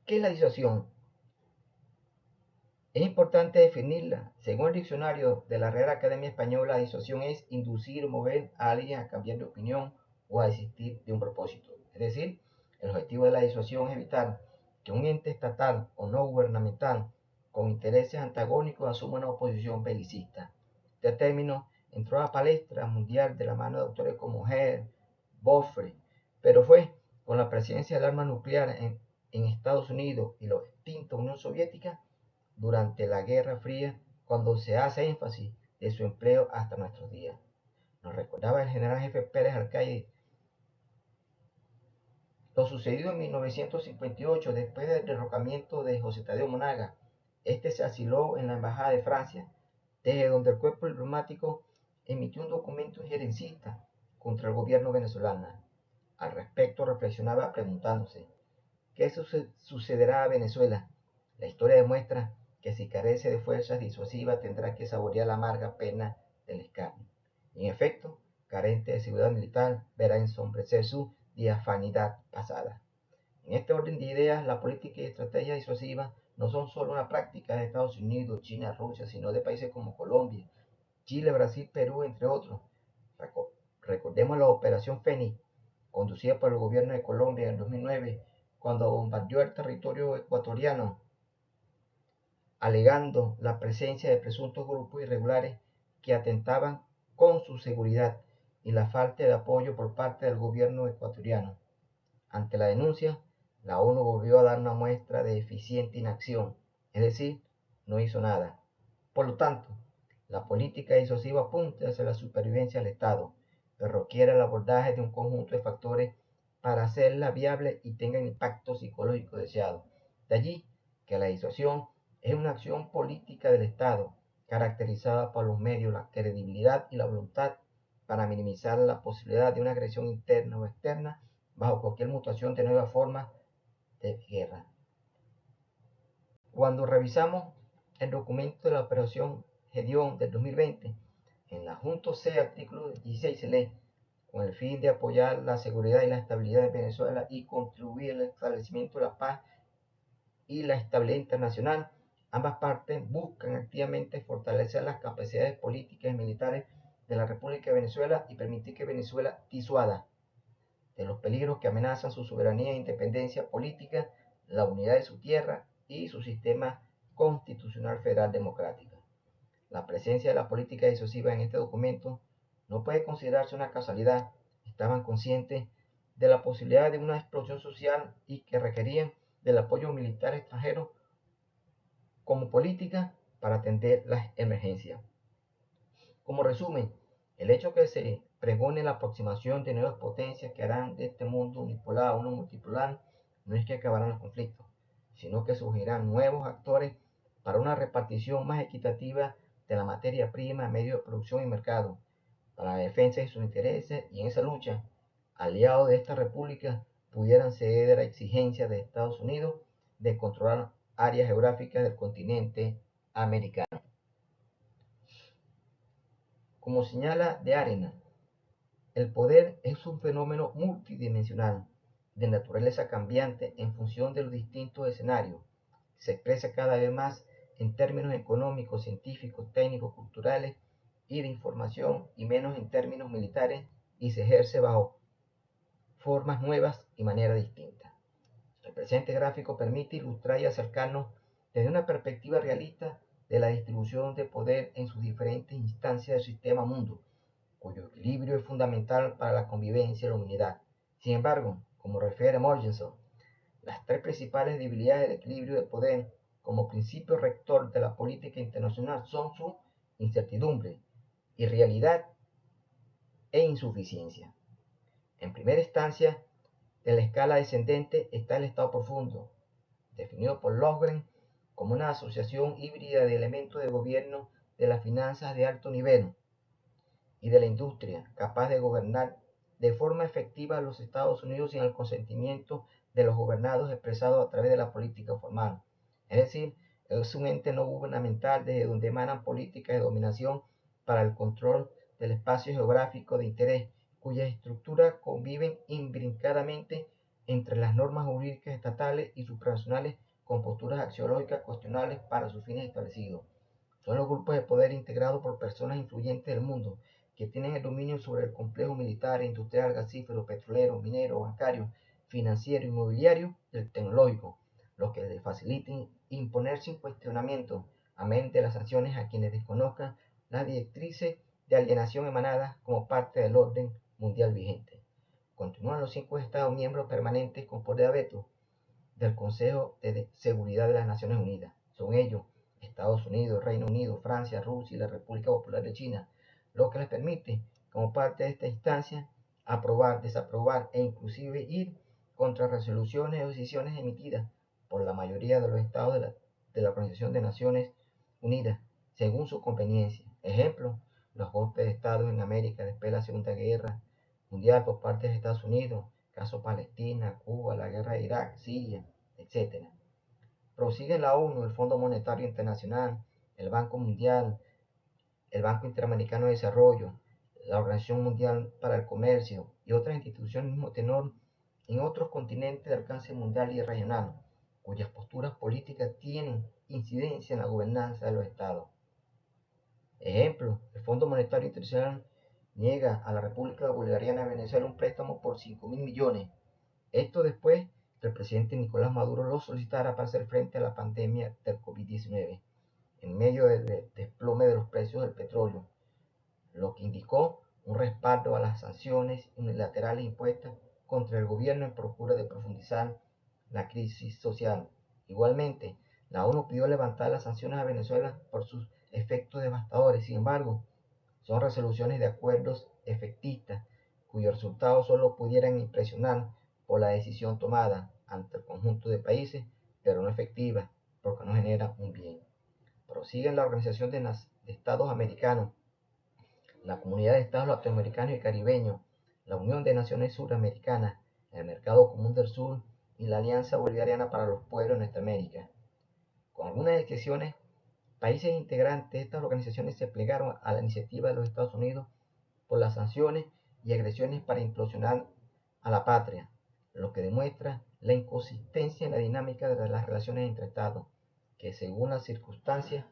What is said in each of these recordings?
¿Qué es la disuasión? Es importante definirla. Según el diccionario de la Real Academia Española, la disuasión es inducir o mover a alguien a cambiar de opinión o a desistir de un propósito. Es decir, el objetivo de la disuasión es evitar que un ente estatal o no gubernamental con intereses antagónicos asuma una oposición belicista. Este término entró a la palestra mundial de la mano de autores como Hare, Boffre, pero fue con la presencia del arma nuclear en Estados Unidos y la extinta Unión Soviética durante la Guerra Fría cuando se hace énfasis de su empleo hasta nuestros días. Nos recordaba el general jefe Pérez Arcalle lo sucedido en 1958 después del derrocamiento de José Tadeo Monaga. Este se asiló en la Embajada de Francia, desde donde el cuerpo diplomático emitió un documento injerencista contra el gobierno venezolano. Al respecto reflexionaba preguntándose, ¿qué sucederá a Venezuela? La historia demuestra que si carece de fuerzas disuasivas tendrá que saborear la amarga pena del escarnio. En efecto, carente de seguridad militar, verá ensombrecer su diafanidad pasada. En este orden de ideas, la política y estrategia disuasiva no son solo una práctica de Estados Unidos, China, Rusia, sino de países como Colombia, Chile, Brasil, Perú, entre otros. Recordemos la Operación Fénix, conducida por el gobierno de Colombia en el 2009, cuando bombardeó el territorio ecuatoriano, alegando la presencia de presuntos grupos irregulares que atentaban con su seguridad y la falta de apoyo por parte del gobierno ecuatoriano. Ante la denuncia, la ONU volvió a dar una muestra de eficiente inacción, es decir, no hizo nada. Por lo tanto, la política disuasiva apunta hacia la supervivencia del Estado, pero requiere el abordaje de un conjunto de factores para hacerla viable y tenga el impacto psicológico deseado. De allí que la disuasión es una acción política del Estado, caracterizada por los medios, la credibilidad y la voluntad para minimizar la posibilidad de una agresión interna o externa bajo cualquier mutación de nuevas formas de guerra. Cuando revisamos el documento de la Operación Gedeón del 2020, en la Junta C, artículo 16, se lee, con el fin de apoyar la seguridad y la estabilidad de Venezuela y contribuir al establecimiento de la paz y la estabilidad internacional, ambas partes buscan activamente fortalecer las capacidades políticas y militares de la República de Venezuela y permitir que Venezuela disuada de los peligros que amenazan su soberanía e independencia política, la unidad de su tierra y su sistema constitucional federal democrático. La presencia de la política disuasiva en este documento no puede considerarse una casualidad. Estaban conscientes de la posibilidad de una explosión social y que requerían del apoyo militar extranjero como política para atender las emergencias. Como resumen, el hecho que se pregone la aproximación de nuevas potencias que harán de este mundo unipolar a uno multipolar no es que acabarán los conflictos, sino que surgirán nuevos actores para una repartición más equitativa de la materia prima, medios de producción y mercado, para la defensa de sus intereses y en esa lucha, aliados de esta república pudieran ceder a exigencias de Estados Unidos de controlar áreas geográficas del continente americano. Como señala de Arena, el poder es un fenómeno multidimensional, de naturaleza cambiante en función de los distintos escenarios. Se expresa cada vez más en términos económicos, científicos, técnicos, culturales y de información, y menos en términos militares, y se ejerce bajo formas nuevas y maneras distintas. El presente gráfico permite ilustrar y acercarnos desde una perspectiva realista de la distribución de poder en sus diferentes instancias del sistema mundo, cuyo equilibrio es fundamental para la convivencia y la unidad. Sin embargo, como refiere Morgenson, las tres principales debilidades del equilibrio de poder como principio rector de la política internacional son su incertidumbre, irrealidad e insuficiencia. En primera instancia, en la escala descendente está el Estado profundo, definido por Lofgren como una asociación híbrida de elementos de gobierno de las finanzas de alto nivel y de la industria, capaz de gobernar de forma efectiva a los Estados Unidos sin el consentimiento de los gobernados expresado a través de la política formal. Es decir, es un ente no gubernamental desde donde emanan políticas de dominación para el control del espacio geográfico de interés, cuyas estructuras conviven imbrincadamente entre las normas jurídicas estatales y supranacionales con posturas axiológicas cuestionables para sus fines establecidos. Son los grupos de poder integrados por personas influyentes del mundo que tienen el dominio sobre el complejo militar, industrial, gasífero, petrolero, minero, bancario, financiero, inmobiliario y el tecnológico, lo que les faciliten imponer sin cuestionamiento, amén de las sanciones a quienes desconozcan las directrices de alienación emanadas como parte del orden mundial vigente. Continúan los 5 Estados miembros permanentes con poder de veto del Consejo de Seguridad de las Naciones Unidas. Son ellos Estados Unidos, Reino Unido, Francia, Rusia y la República Popular de China, lo que les permite, como parte de esta instancia, aprobar, desaprobar e inclusive ir contra resoluciones o decisiones emitidas por la mayoría de los estados de la Organización de Naciones Unidas, según su conveniencia. Ejemplo, los golpes de Estado en América después de la Segunda Guerra Mundial por parte de Estados Unidos, caso Palestina, Cuba, la guerra de Irak, Siria, etc. Prosigue la ONU, el Fondo Monetario Internacional, el Banco Mundial, el Banco Interamericano de Desarrollo, la Organización Mundial para el Comercio y otras instituciones del mismo tenor en otros continentes de alcance mundial y regional, cuyas posturas políticas tienen incidencia en la gobernanza de los estados. Ejemplo, el Fondo Monetario Internacional niega a la República Bolivariana de Venezuela un préstamo por 5.000 millones. Esto después que el presidente Nicolás Maduro lo solicitara para hacer frente a la pandemia del COVID-19, en medio del desplome de los precios del petróleo, lo que indicó un respaldo a las sanciones unilaterales impuestas contra el gobierno en procura de profundizar la crisis social. Igualmente, la ONU pidió levantar las sanciones a Venezuela por sus efectos devastadores. Sin embargo, son resoluciones de acuerdos efectistas cuyos resultados solo pudieran impresionar por la decisión tomada ante el conjunto de países, pero no efectiva porque no genera un bien. Prosigue la Organización de Estados Americanos, la Comunidad de Estados Latinoamericanos y Caribeños, la Unión de Naciones Suramericanas, el Mercado Común del Sur y la Alianza Bolivariana para los Pueblos de Nuestra América. Con algunas excepciones, países integrantes de estas organizaciones se plegaron a la iniciativa de los Estados Unidos por las sanciones y agresiones para implosionar a la patria, lo que demuestra la inconsistencia en la dinámica de las relaciones entre Estados, que según las circunstancias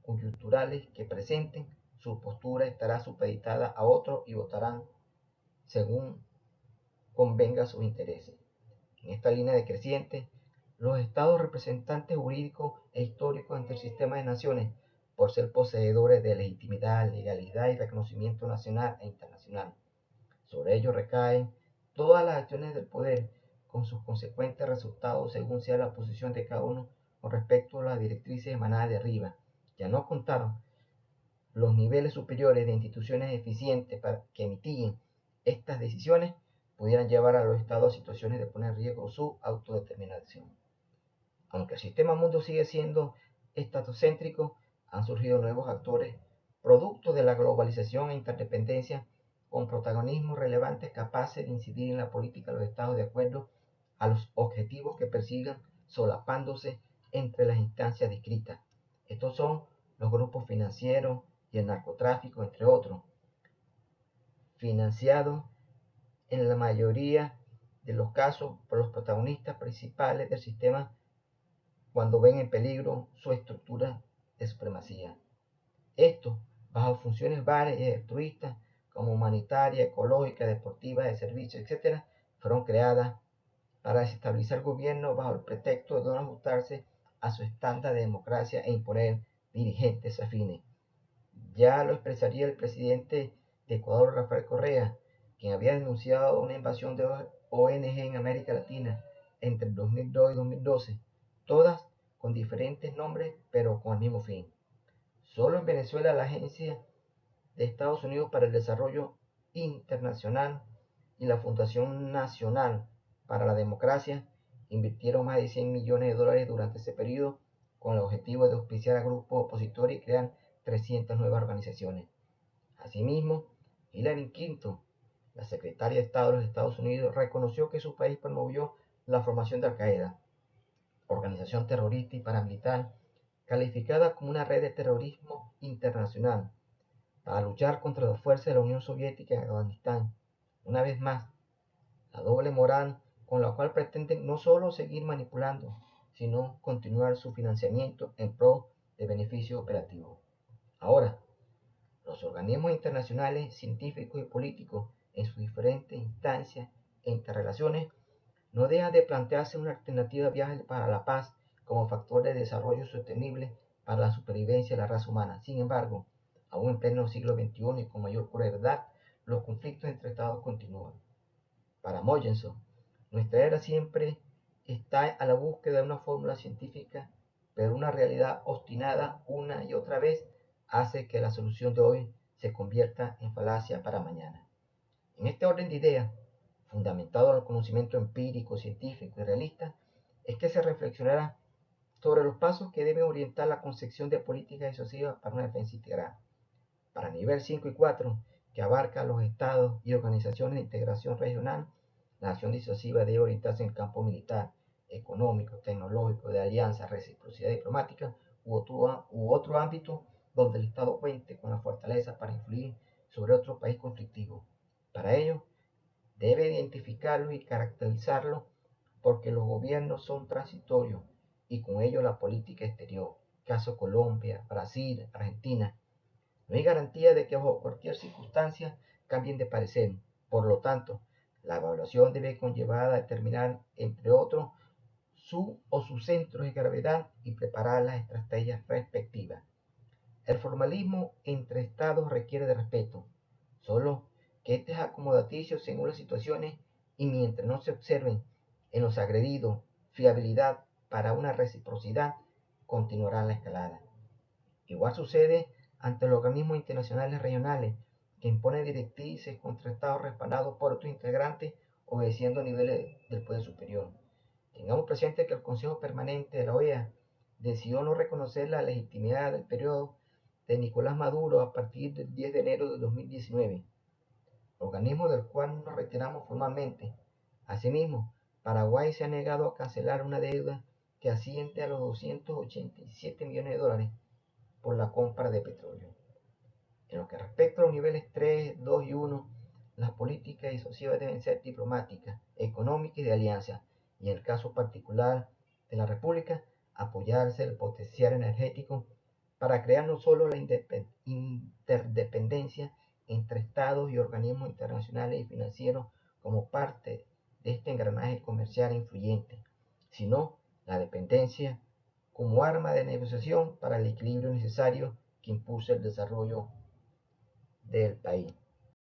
coyunturales que presenten, su postura estará supeditada a otros y votarán según convenga a sus intereses. En esta línea decreciente, los estados representantes jurídicos e históricos ante el sistema de naciones, por ser poseedores de legitimidad, legalidad y reconocimiento nacional e internacional. Sobre ellos recaen todas las acciones del poder, con sus consecuentes resultados según sea la posición de cada uno con respecto a las directrices emanadas de arriba. Ya no contaron los niveles superiores de instituciones eficientes para que mitiguen estas decisiones pudieran llevar a los estados a situaciones de poner en riesgo su autodeterminación. Aunque el sistema mundo sigue siendo estatocéntrico, han surgido nuevos actores, producto de la globalización e interdependencia, con protagonismos relevantes capaces de incidir en la política de los estados de acuerdo a los objetivos que persigan, solapándose entre las instancias descritas. Estos son los grupos financieros y el narcotráfico, entre otros, financiados en la mayoría de los casos por los protagonistas principales del sistema cuando ven en peligro su estructura de supremacía. Esto, bajo funciones varias y altruistas como humanitaria, ecológica, deportiva, de servicio, etc., fueron creadas para desestabilizar el gobierno bajo el pretexto de no ajustarse a su estándar de democracia e imponer dirigentes afines. Ya lo expresaría el presidente de Ecuador, Rafael Correa, quien había denunciado una invasión de ONG en América Latina entre el 2002 y 2012, todas con diferentes nombres pero con el mismo fin. Solo en Venezuela la Agencia de Estados Unidos para el Desarrollo Internacional y la Fundación Nacional para la Democracia invirtieron más de 100 millones de dólares durante ese periodo con el objetivo de auspiciar a grupos opositores y crear 300 nuevas organizaciones. Asimismo, Hillary Clinton, la secretaria de Estado de los Estados Unidos, reconoció que su país promovió la formación de Al-Qaeda, organización terrorista y paramilitar, calificada como una red de terrorismo internacional, para luchar contra las fuerzas de la Unión Soviética en Afganistán. Una vez más, la doble moral con la cual pretenden no solo seguir manipulando, sino continuar su financiamiento en pro de beneficio operativo. Ahora, los organismos internacionales, científicos y políticos, en sus diferentes instancias e interrelaciones, no dejan de plantearse una alternativa viable para la paz como factor de desarrollo sostenible para la supervivencia de la raza humana. Sin embargo, aún en pleno siglo XXI y con mayor crueldad, los conflictos entre estados continúan. Para Mogenson, nuestra era siempre está a la búsqueda de una fórmula científica, pero una realidad obstinada una y otra vez hace que la solución de hoy se convierta en falacia para mañana. En este orden de ideas, fundamentado en el conocimiento empírico, científico y realista, es que se reflexionará sobre los pasos que deben orientar la concepción de políticas disuasivas para una defensa integral. Para el nivel 5 y 4, que abarca los estados y organizaciones de integración regional, la acción disuasiva debe orientarse en el campo militar, económico, tecnológico, de alianza, reciprocidad diplomática u otro ámbito donde el Estado cuente con la fortaleza para influir sobre otro país conflictivo. Para ello, debe identificarlo y caracterizarlo porque los gobiernos son transitorios y con ello la política exterior. Caso Colombia, Brasil, Argentina. No hay garantía de que bajo cualquier circunstancia cambien de parecer. Por lo tanto, la evaluación debe conllevar a determinar, entre otros, su o sus centros de gravedad y preparar las estrategias respectivas. El formalismo entre estados requiere de respeto, solo que este es acomodaticio según las situaciones y mientras no se observen en los agredidos fiabilidad para una reciprocidad, continuará la escalada. Igual sucede ante los organismos internacionales regionales que imponen directrices contra estados respaldados por otros integrantes obedeciendo a niveles del poder superior. Tengamos presente que el Consejo Permanente de la OEA decidió no reconocer la legitimidad del periodo de Nicolás Maduro a partir del 10 de enero de 2019, organismo del cual nos retiramos formalmente. Asimismo, Paraguay se ha negado a cancelar una deuda que asciende a los 287 millones de dólares por la compra de petróleo. En lo que respecta a los niveles 3, 2 y 1, las políticas disuasivas deben ser diplomáticas, económicas y de alianza, y en el caso particular de la República, apoyarse el potencial energético para crear no solo la interdependencia entre estados y organismos internacionales y financieros como parte de este engranaje comercial influyente, sino la dependencia como arma de negociación para el equilibrio necesario que impulse el desarrollo del país.